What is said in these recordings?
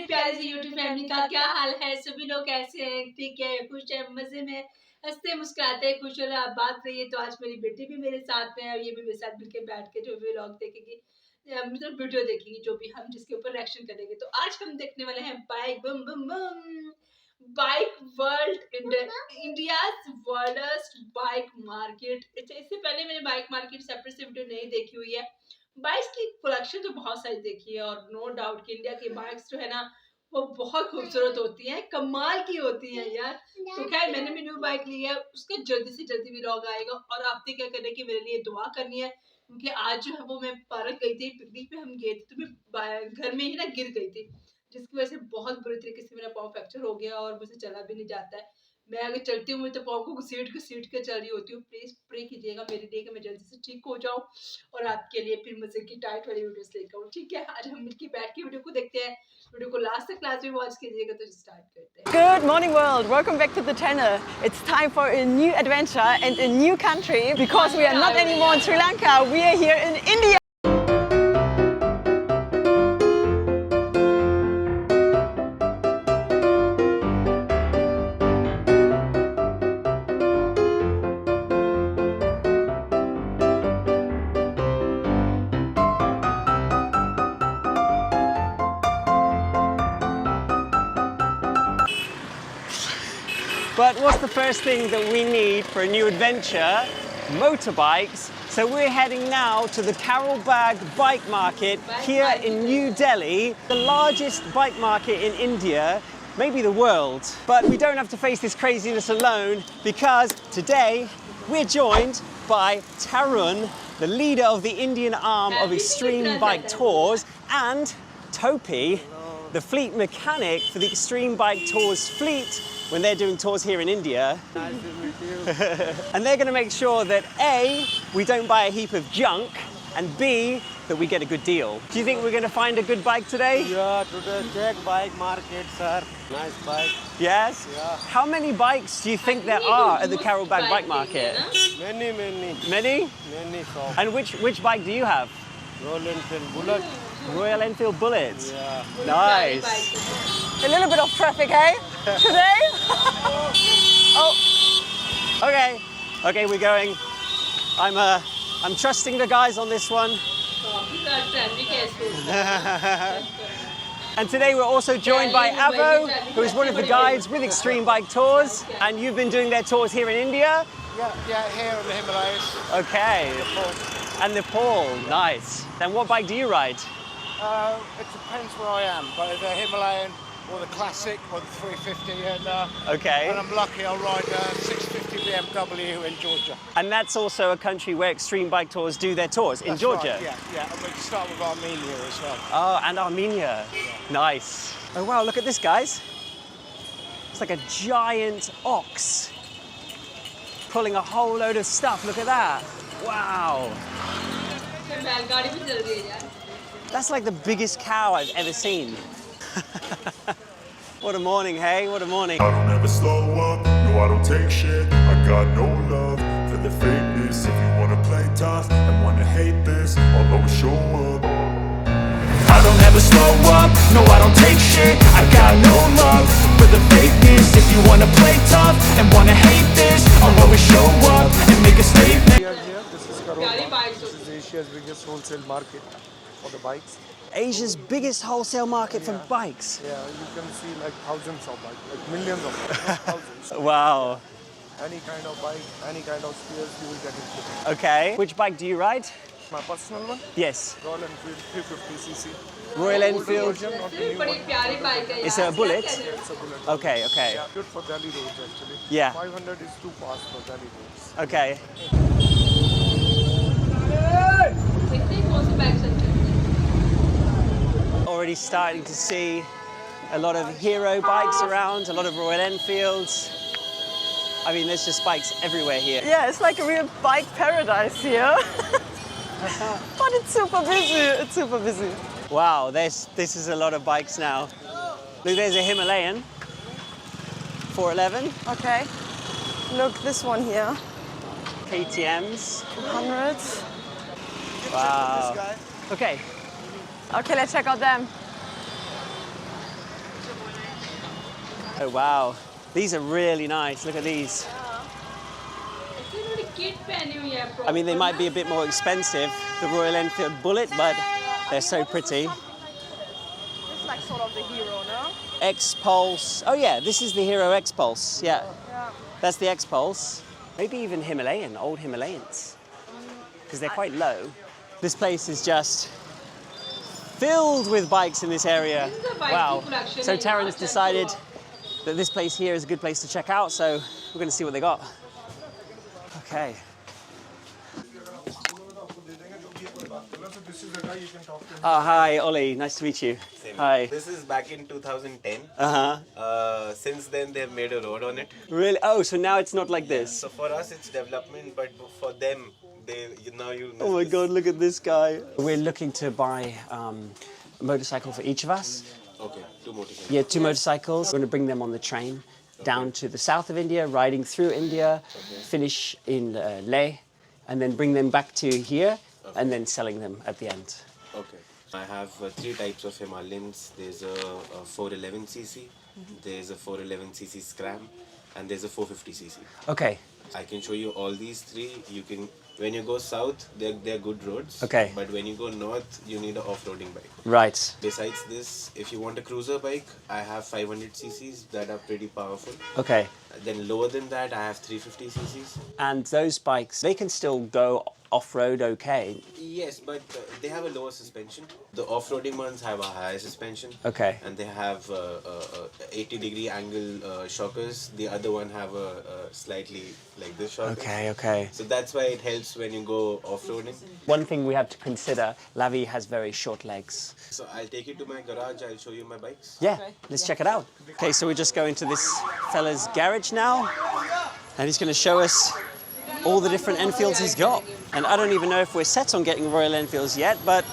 प्यारी सी YouTube family का क्या हाल है। सभी लोग कैसे हैं? ठीक है, खुश है, मजे में, हंसते मुस्कुराते खुश हो रहा बात रही है। तो आज मेरी बेटी भी मेरे साथ में है और ये भी मेरे साथ मिलकर बैठ के जो भी व्लॉग देखेगी, मतलब वीडियो देखेगी, जो भी हम जिसके ऊपर रिएक्शन करेंगे। तो आज हम देखने वाले हैं बाइक बम बम बम, बाइक वर्ल्ड, इंडिया वर्ल्डेस्ट बाइक मार्केट। इससे पहले मैंने बाइक मार्केट सेपरेट से वीडियो नहीं देखी हुई है। बाइक्स की कलेक्शन तो बहुत सारी देखी है और नो डाउट कि इंडिया की बाइक्स जो है ना वो बहुत खूबसूरत होती हैं, कमाल की होती हैं यार। तो खैर मैंने भी न्यू बाइक ली है, उसका जल्दी से जल्दी व्लॉग आएगा। और आपने क्या करना है कि मेरे लिए दुआ करनी है, क्योंकि आज जो है वो मैं पार्क गई थी, पिकनिक पे हम गए थे, तो मैं घर में ही ना गिर गई थी, जिसकी वजह से बहुत बुरी तरीके से मेरा पाँव फ्रैक्चर हो गया और मुझे चला भी नहीं जाता है। मैं अगर चलती हूँ तो पाँव को घसीट के चल रही होती हूँ। प्लीज प्रे कीजिएगा मेरे लिए कि मैं जल्दी से ठीक हो जाऊँ और आपके लिए फिर मजे की टाइट वाली वीडियोस लेकर आऊँ। ठीक है, आज हम मिलकर बैठ के वीडियो को देखते हैं। वीडियो को लास्ट तक क्लास में वॉच कीजिएगा। तो स्टार्ट करते हैं। Good morning world, welcome back to the channel. It's time for a new adventure and a new country, because we are not anymore in Sri Lanka, we are here in India. But what's the first thing that we need for a new adventure? Motorbikes. So we're heading now to the Karol Bagh bike market here in New Delhi, the largest bike market in India, maybe the world. But we don't have to face this craziness alone, because today we're joined by Tarun, the leader of the Indian arm of Extreme Bike Tours, and Topi, the fleet mechanic for the Extreme Bike Tours fleet when they're doing tours here in India. Nice to meet you. And they're going to make sure that A, we don't buy a heap of junk, and B, that we get a good deal. Do you think we're going to find a good bike today? Yeah, today check bike market, sir. Nice bike. Yes? Yeah. How many bikes do you think there are at the Karol Bagh bike market? Many. Many? Many shops. And which bike do you have? Royal Enfield Bullet. Royal Enfield Bullet. Yeah. Nice. A little bit of traffic, eh? Today? Oh. Okay. Okay, we're going. I'm trusting the guys on this one. And today we're also joined by Avo, who is one of the guides with Extreme Bike Tours. And you've been doing their tours here in India? Yeah, here in the Himalayas. Okay. And Nepal, nice. And what bike do you ride? It depends where I am, but the Himalayan or the Classic or the 350, Okay. and I'm lucky I'll ride a 650 BMW in Georgia. And that's also a country where Extreme Bike Tours do their tours, in That's Georgia? Right, yeah. And we can start with Armenia as well. Oh, and Armenia. Yeah. Nice. Oh wow, look at this, guys. It's like a giant ox pulling a whole load of stuff. Look at that. Wow. That's like the biggest cow I've ever seen. What a morning, hey? What a morning. I don't ever slow up, no I don't take shit. I got no love for the fakeness. If you wanna play tough and wanna hate this, I'll always show up. I don't ever slow up, no I don't take shit. I got no love for the fakeness. If you wanna play tough and wanna hate this, I'll always show up and make a statement. Here, this is Karol Bagh. This is Asia's biggest wholesale market for the bikes. Asia's biggest wholesale market for bikes. Yeah, you can see like thousands of bikes, like millions of bikes, not thousands. Wow. Any kind of bike, any kind of spears, you will get it here. Okay. Which bike do you ride? My personal one, Yes. Royal Enfield 350cc. Royal Older Enfield. version, not the new one. It's a Bullet? Yeah, it's a bullet. Okay, okay. Yeah, good for Delhi roads actually. Yeah. 500 is too fast for Delhi roads. Okay. Already starting to see a lot of hero bikes around, a lot of Royal Enfields. I mean, there's just bikes everywhere here. Yeah, it's like a real bike paradise here. But it's super busy. It's super busy. Wow, this is a lot of bikes now. Look, there's a Himalayan 411. Okay. Look, this one here. KTMs. 100. Wow. Okay. Okay, let's check out them. Oh wow, these are really nice. Look at these. I mean, they might be a bit more expensive, the Royal Enfield Bullet, but they're so pretty. This is like sort of the hero, no? X-Pulse. Oh yeah, this is the Hero X-Pulse. Yeah, Yeah. that's the X-Pulse. Maybe even Himalayan, old Himalayans, because they're quite low. This place is just filled with bikes in this area. Wow. So Terence decided that this place here is a good place to check out, so we're going to see what they got. Okay. Oh, hi, Ollie. Nice to meet you. Hi. This is back in 2010. Uh-huh. Since then, they've made a road on it. Really? Oh, so now it's not like this? So for us, it's development, but for them, now you. Oh my God, look at this guy. We're looking to buy a motorcycle for each of us. Okay, 2 motorcycles. Yeah, 2 motorcycles. We're going to bring them on the train down to the south of India, riding through India, finish in Leh, and then bring them back to here, and then selling them at the end. Okay. I have 3 types of Himalayans. There's a 411cc, there's a 411cc Scram, and there's a 450cc. Okay. I can show you all these 3. You can. When you go south, they're good roads. Okay. But when you go north, you need an off-roading bike. Right. Besides this, if you want a cruiser bike, I have 500 cc's that are pretty powerful. Okay. Then lower than that, I have 350 cc's. And those bikes, they can still go off-road okay? Yes, but they have a lower suspension. The off-roading ones have a higher suspension. Okay. And they have 80-degree angle shockers. The other one have a slightly like this shocker. Okay, okay. So that's why it helps when you go off-roading. One thing we have to consider, Lavi has very short legs. So I'll take you to my garage. I'll show you my bikes. Yeah, let's check it out. Okay, so we're just going to this fella's garage now, and he's going to show us all the different Enfields he's got. And I don't even know if we're set on getting Royal Enfields yet, but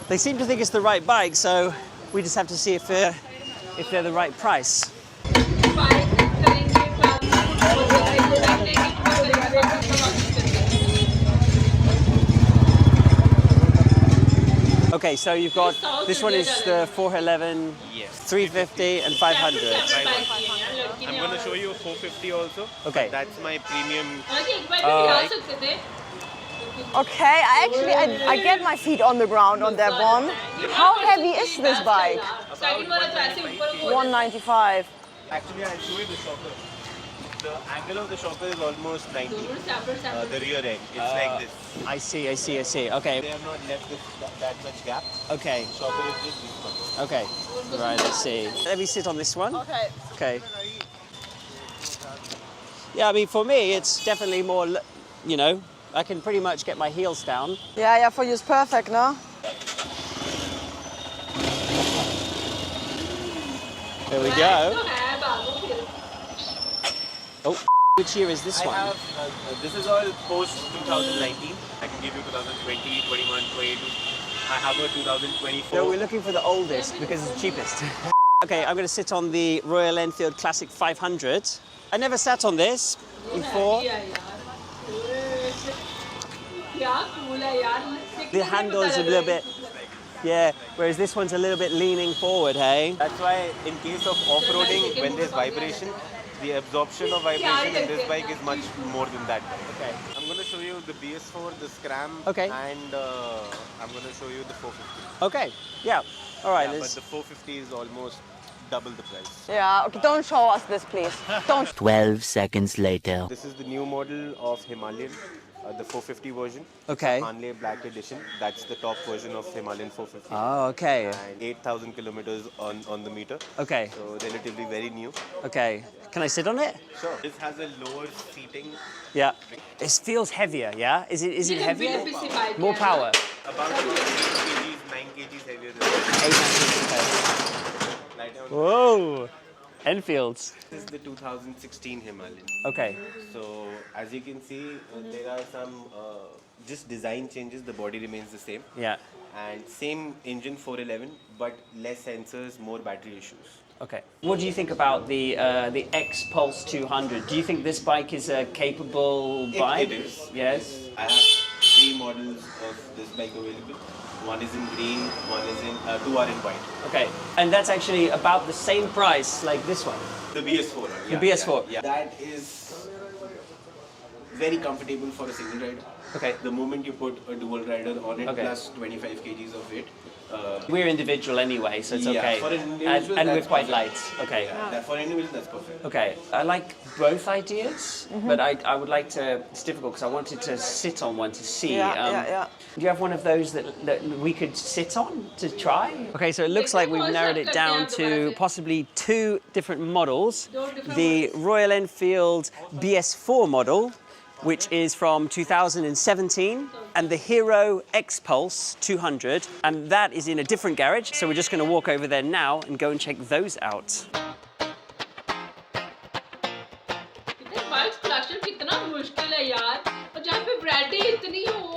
they seem to think it's the right bike, so we just have to see if they're the right price. Okay, so you've got, this one is the 411, Yes. 350 and 500. I'm going to show you a 450 also. Okay. That's my premium. Okay, I get my feet on the ground on that one. How heavy is this bike? 195. Actually, I'll show you the shocker. The angle of the shocker is almost 90. The rear end. It's like this. I see. Okay. They have not left that much gap. Okay. Shocker is just this much. Okay. Right, I see. Let me sit on this one. Okay. Okay. Yeah, I mean, for me, it's definitely more, you know, I can pretty much get my heels down. Yeah, for you it's perfect, no? There we go. Oh, which year is this I one? have, this is all post 2019. I can give you 2020, 21, 22. I have a 2024. No, we're looking for the oldest because it's the cheapest. Okay, I'm going to sit on the Royal Enfield Classic 500. I never sat on this before. The handle is a little bit, yeah, whereas this one's a little bit leaning forward, hey? That's why in case of off-roading, when there's vibration, the absorption of vibration in this bike is much more than that. Okay. I'm going to show you the BS4, the Scram, Okay. and I'm going to show you the 450. Okay, yeah. All right. Yeah, but the 450 is almost double the price. Yeah, okay, don't show us this, please. Don't. 12 seconds later. This is the new model of Himalayan, the 450 version. Okay. Hanley Black Edition. That's the top version of Himalayan 450. Oh, okay. And 8,000 kilometers on the meter. Okay. So relatively very new. Okay. Can I sit on it? Sure. This has a lower seating. Yeah. It feels heavier, yeah? Is it heavier? More power? About 8 kgs, 9 kgs heavier than this. 8 Lie down. Whoa. Enfields. This is the 2016 Himalayan. Okay. So as you can see, there are some just design changes. The body remains the same. Yeah. And same engine 411, but less sensors, more battery issues. Okay. What do you think about the X Pulse 200? Do you think this bike is a capable bike? It is. Yes. I have 3 models of this bike available. One is in green, one is in, two are in white. Okay, and that's actually about the same price like this one. The BS4 one. The BS4. Yeah. That is very comfortable for a single rider. Okay. The moment you put a dual rider on it, Okay. plus 25 kgs of weight. We're individual anyway, so it's Yeah, okay. for an individual, and we're that's quite perfect. light. Okay. Yeah, that for individual, that's perfect. Okay, I like both ideas, but I would like to. It's difficult because I wanted to sit on one to see. Yeah. Do you have one of those that we could sit on to try? Okay, so it looks like we've narrowed it down to possibly two different models. The Royal Enfield BS4 model, which is from 2017, and the Hero X-Pulse 200, and that is in a different garage, so we're just going to walk over there now and go and check those out. Bike production कितना मुश्किल है यार और जहाँ पे variety इतनी हो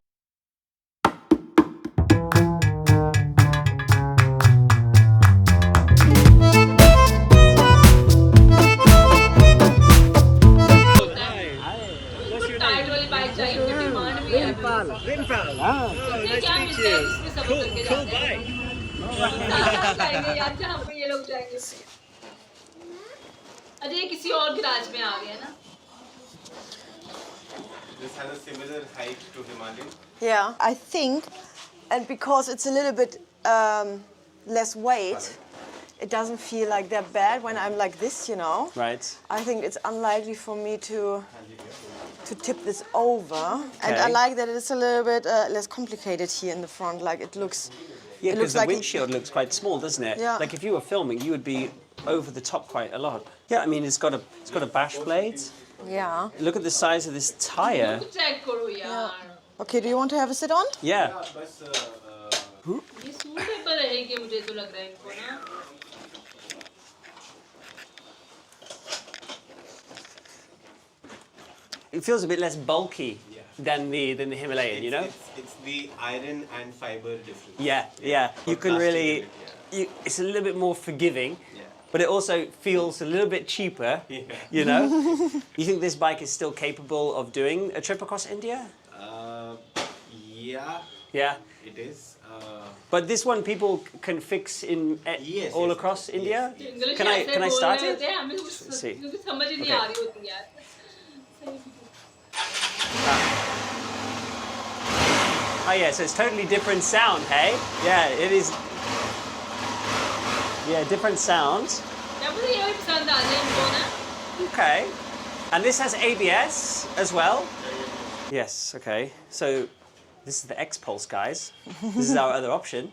tight वाली बाइक चाहिए उसकी डिमांड भी है क्या मिलता है इसमें सब करके जाते हैं यार जहाँ पे ये लोग जाएंगे अजय ये किसी और गिराज में आ गया ना This has a similar height to Himalayan. Yeah, I think, and because it's a little bit less weight, it doesn't feel like that bad when I'm like this, you know. Right. I think it's unlikely for me to tip this over, and I Okay. like that it's a little bit less complicated here in the front. Like it looks. Yeah, it because looks the like windshield looks quite small, doesn't it? Yeah. Like if you were filming, you would be over the top quite a lot. Yeah, I mean it's got a bash blade. Yeah. Look at the size of this tire. Check करो यार Okay. Do you want to have a sit on? Yeah. बस ये suitable रहेंगे मुझे तो लग रहा है इनको ना It feels a bit less bulky than the Himalayan, you know? It's the iron and fiber difference. Yeah. You can plastic really. in it, It's a little bit more forgiving. Yeah. But it also feels a little bit cheaper, you know? You think this bike is still capable of doing a trip across India? Yeah, Yeah. it is. But this one people can fix in Yes, all yes, across yes. India? English Can I start it? हमें See. क्योंकि समझ ही नहीं Okay. आ रही होती यार Oh yeah, so it's totally different sound, hey? Yeah, it is. Yeah, different sound. या मुझे ये भी पसंद आ जाए इनको ना Okay. And this has ABS as well? Yes, okay. So this is the X-Pulse, guys. This is our other option.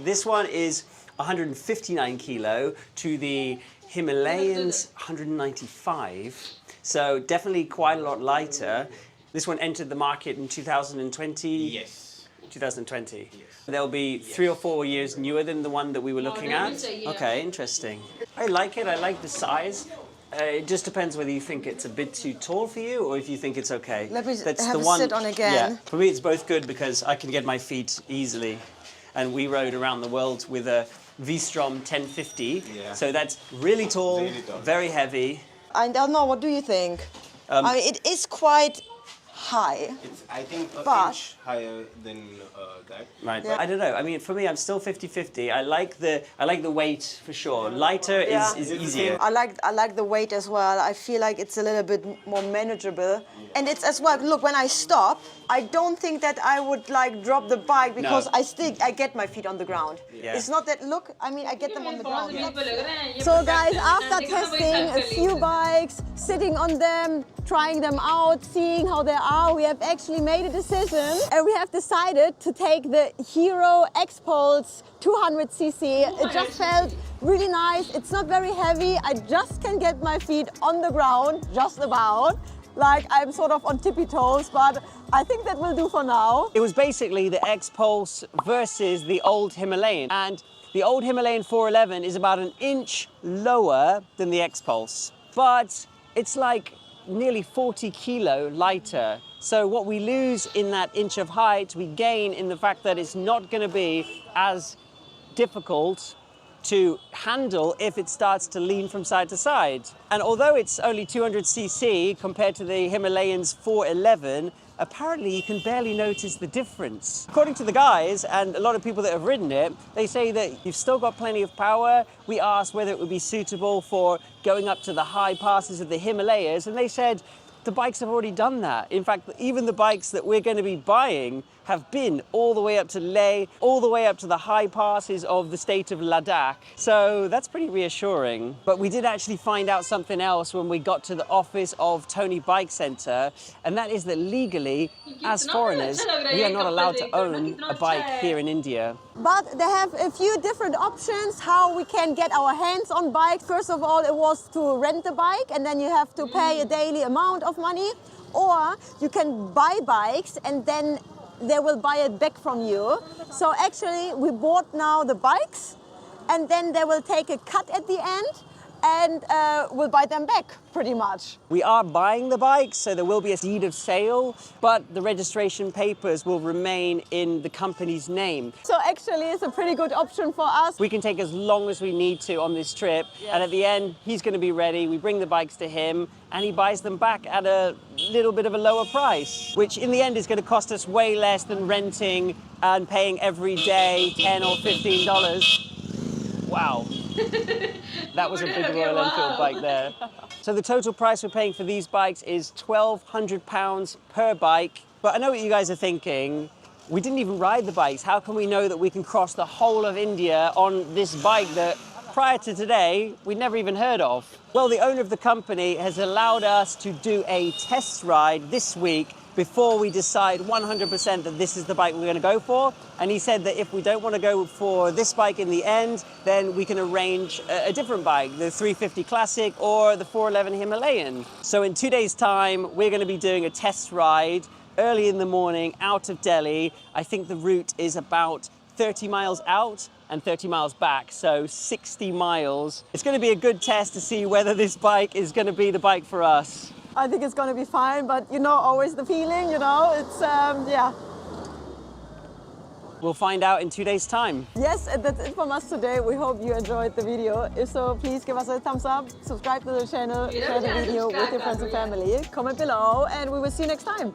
This one is 159 kilo to the Himalayans 195. So definitely quite a lot lighter. This one entered the market in 2020. Yes. 2020. They'll be 3 or 4 years newer than the one that we were looking Model at. is a year. Okay, interesting. I like it. I like the size. It just depends whether you think it's a bit too tall for you or if you think it's okay. Let me That's have the a one. sit on again. Yeah, for me it's both good because I can get my feet easily. And we rode around the world with a V-Strom 1050. Yeah. So that's really tall, Really tall. very heavy. I don't know. What do you think? I mean, it is quite high. It's, I think, an But- inch higher than that. Right. Yeah. I don't know. I mean, for me, I'm still 50-50. I like the weight for sure. Lighter Yeah. is easier. I like the weight as well. I feel like it's a little bit more manageable. And it's as well, look, when I stop, I don't think that I would like drop the bike because No. I get my feet on the ground. Yeah. It's not that, look, I mean, I get them on the ground. लग रहे हैं ये So product guys, है, after देखो ना, वही testing search a कर few लीजिए। bikes, sitting on them, trying them out, seeing how they are, we have actually made a decision and we have decided to take the Hero X-Pulse 200cc. It just felt really nice. It's not very heavy. I just can get my feet on the ground, just about. Like I'm sort of on tippy toes, but I think that will do for now. It was basically the X-Pulse versus the old Himalayan. And the old Himalayan 411 is about an inch lower than the X-Pulse. But it's like nearly 40 kilo lighter. So what we lose in that inch of height, we gain in the fact that it's not going to be as difficult to handle if it starts to lean from side to side. And although it's only 200cc compared to the Himalayan's 411, apparently you can barely notice the difference. According to the guys and a lot of people that have ridden it, they say that you've still got plenty of power. We asked whether it would be suitable for going up to the high passes of the Himalayas, and they said the bikes have already done that. In fact, even the bikes that we're going to be buying have been all the way up to Leh, all the way up to the high passes of the state of Ladakh. So that's pretty reassuring. But we did actually find out something else when we got to the office of Tony Bike Centre, and that is that legally, as foreigners, we are not allowed to own a bike here in India. But they have a few different options how we can get our hands on bikes. First of all, it was to rent the bike, and then you have to pay a daily amount of money. Or you can buy bikes and then they will buy it back from you. So actually we bought now the bikes and then they will take a cut at the end and we'll buy them back, pretty much. We are buying the bikes, so there will be a deed of sale, but the registration papers will remain in the company's name. So actually it's a pretty good option for us. We can take as long as we need to on this trip, and at the end, he's going to be ready. We bring the bikes to him, and he buys them back at a little bit of a lower price, which in the end is going to cost us way less than renting and paying every day $10 or $15. Wow. That was a big Royal Enfield bike there. So the total price we're paying for these bikes is £1,200 per bike. But I know what you guys are thinking. We didn't even ride the bikes. How can we know that we can cross the whole of India on this bike that prior to today we'd never even heard of? Well, the owner of the company has allowed us to do a test ride this week before we decide 100% that this is the bike we're going to go for. And he said that if we don't want to go for this bike in the end, then we can arrange a different bike, the 350 Classic or the 411 Himalayan. So in 2 days' time, we're going to be doing a test ride early in the morning out of Delhi. I think the route is about 30 miles out and 30 miles back, so 60 miles. It's going to be a good test to see whether this bike is going to be the bike for us. I think it's going to be fine, but you know, always the feeling, you know, it's, yeah. We'll find out in 2 days' time. Yes, and that's it from us today. We hope you enjoyed the video. If so, please give us a thumbs up, subscribe to the channel, share the video with your friends and family, comment below, and we will see you next time.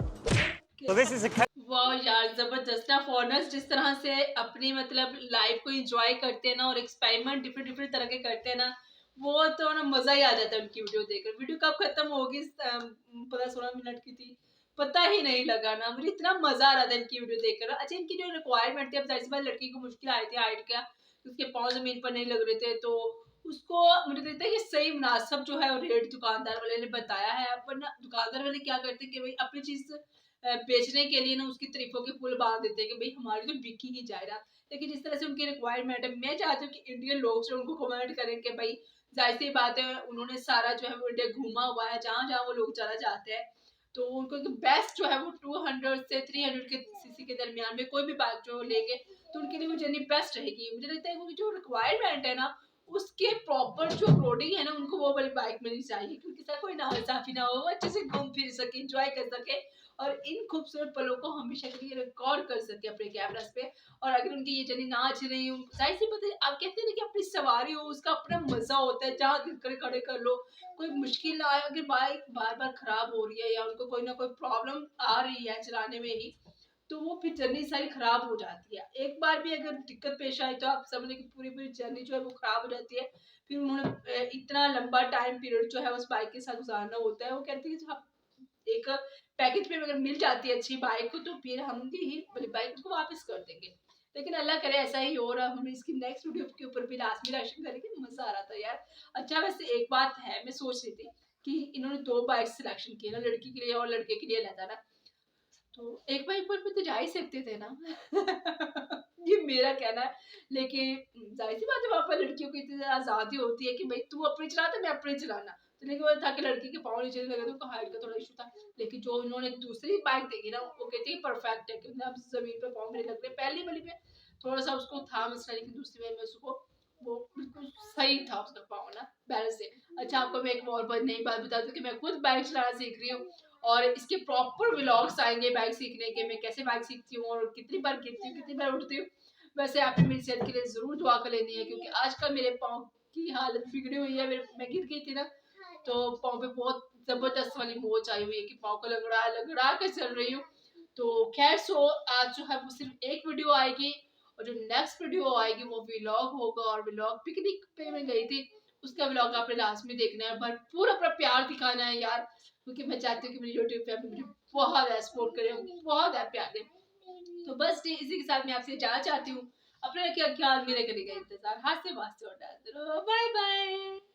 So this is a वाह यार जबरदस्त ना foreigners जिस तरह से अपनी मतलब life को एंजॉय करते हैं ना और एक्सपेरिमेंट डिफरेंट डिफरेंट तरह के करते हैं ना, वो तो ना मजा ही आ जाता है उनकी वीडियो देखकर। वीडियो कब खत्म होगी 15-16 मिनट की थी, पता ही नहीं लगा ना, मुझे इतना मजा आ रहा था इनकी वीडियो देखकर। अच्छा, इनकी जो रिक्वायरमेंट थी, अब जाहिर सी बात लड़की को मुश्किल आई थी हाइट का, उसके पाँव जमीन पर नहीं लग रहे थे, तो उसको मुझे लगता है कि सही मुनासिब जो है वो रेट दुकानदार वाले ने बताया है। वरना दुकानदार वाले क्या करते हैं कि भाई अपनी चीज बेचने के लिए ना उसकी तारीफों के पुल बांध देते हैं कि भाई हमारी तो बिकी ही जाए ना। लेकिन जिस तरह से उनकी रिक्वायरमेंट है, मैं चाहती हूँ कि इंडियन लोग जो उनको कमेंट करें कि भाई जाहिर सी बात है उन्होंने सारा जो है वो इंडिया घूमा हुआ है, जहाँ जहाँ वो लोग चला जाते हैं, तो उनको बेस्ट जो है वो 200 से 300 के सीसी के दरमियान में कोई भी बाइक जो लेंगे तो उनके लिए वो जर्नी बेस्ट रहेगी। मुझे लगता है कि जो रिक्वायरमेंट है ना उसके प्रॉपर जो अकॉर्डिंग है ना, उनको वो वाली बाइक मिलनी चाहिए, क्योंकि सर कोई नाइंसाफी ना हो, अच्छे से घूम फिर सके, एंजॉय कर सके और इन खूबसूरत पलों को हमेशा के लिए रिकॉर्ड कर सके अपने कैमरास पे। और अगर उनकी ये जर्नी ना अच्छी रही, जाहिर सी बात है आप कहते हैं ना कि अपनी सवारी हो उसका अपना मजा होता है, जहाँ दिल करे खड़े कर लो, कोई मुश्किल ना आए। अगर बाइक बार बार खराब हो रही है या उनको कोई ना कोई प्रॉब्लम आ रही है चलाने में ही, तो वो फिर जर्नी सारी खराब हो जाती है। एक बार भी अगर दिक्कत पेश आए तो आप समझ कि पूरी पूरी जर्नी जो है वो खराब हो जाती है। फिर उन्होंने इतना लंबा टाइम पीरियड जो है उस बाइक के साथ गुजारना होता है। वो कहते हैं कि आप एक पैकेज में अगर मिल जाती है अच्छी बाइक को, तो फिर हम ही वाली बाइक को वापस कर देंगे। लेकिन अल्लाह करे ऐसा ही हो रहा। हम इसकी नेक्स्ट वीडियो के ऊपर भी लास्ट में रिएक्शन करेंगे। मजा आ रहा था यार। अच्छा, वैसे एक बात है, मैं सोच रही थी कि इन्होंने 2 बाइक सिलेक्शन किए ना, लड़की के लिए और लड़के के लिए लेता ना, तो एक बाइक पर भी तो जा ही सकते थे ना। ये मेरा कहना है। लेकिन जाहिर सी बात है वहाँ पर लड़कियों की इतनी आज़ादी होती है कि भाई तू अपनी चला तो मैं अपनी चलाना। तो लेकिन वो था कि लड़की के पाँव नीचे लगे, तो हाइट का थोड़ा इशू था। लेकिन जो उन्होंने दूसरी बाइक देखी ना, वो कहती है परफेक्ट है कि अब जमीन पे पाँव नहीं लग रहे। पहली वाली में थोड़ा सा उसको था मसला, लेकिन दूसरी वाली में उसको वो बिल्कुल सही था उसका पाँव ना बैलेंस से। अच्छा, आपको मैं एक और नई बात बता दूं कि मैं खुद बाइक चलाना सीख रही हूँ और इसके प्रॉपर व्लॉग्स आएंगे बाइक सीखने के, मैं कैसे बाइक सीखती हूँ और कितनी बार गिरती हूँ, कितनी बार उठती हूँ। वैसे आपने मेरी सेहत के लिए जरूर दुआ कर लेनी है, क्योंकि आजकल मेरे पाँव की हालत बिगड़ी हुई है। मैं गिर गई थी ना, तो पाँव पे बहुत जबरदस्त वाली मोच आई हुई है कि पाँव को लगड़ा लगड़ा कर चल रही हूँ। तो खैर सो आज जो है वो सिर्फ एक वीडियो आएगी और जो नेक्स्ट वीडियो आएगी वो व्लॉग होगा। और व्लॉग पिकनिक पे मैं गई थी उसका व्लॉग आपने लास्ट में देखना है, भरपूर अपना प्यार दिखाना है यार, क्योंकि मैं चाहती हूँ कि मेरी यूट्यूब पे मुझे बहुत ज़्यादा सपोर्ट करें, बहुत ज़्यादा प्यार दें। तो बस इसी के साथ मैं आपसे जाना चाहती हूँ। अपने रखिए ख्याल, मेरे करेगा इंतजार, हाथ से बात से और बाय बाय।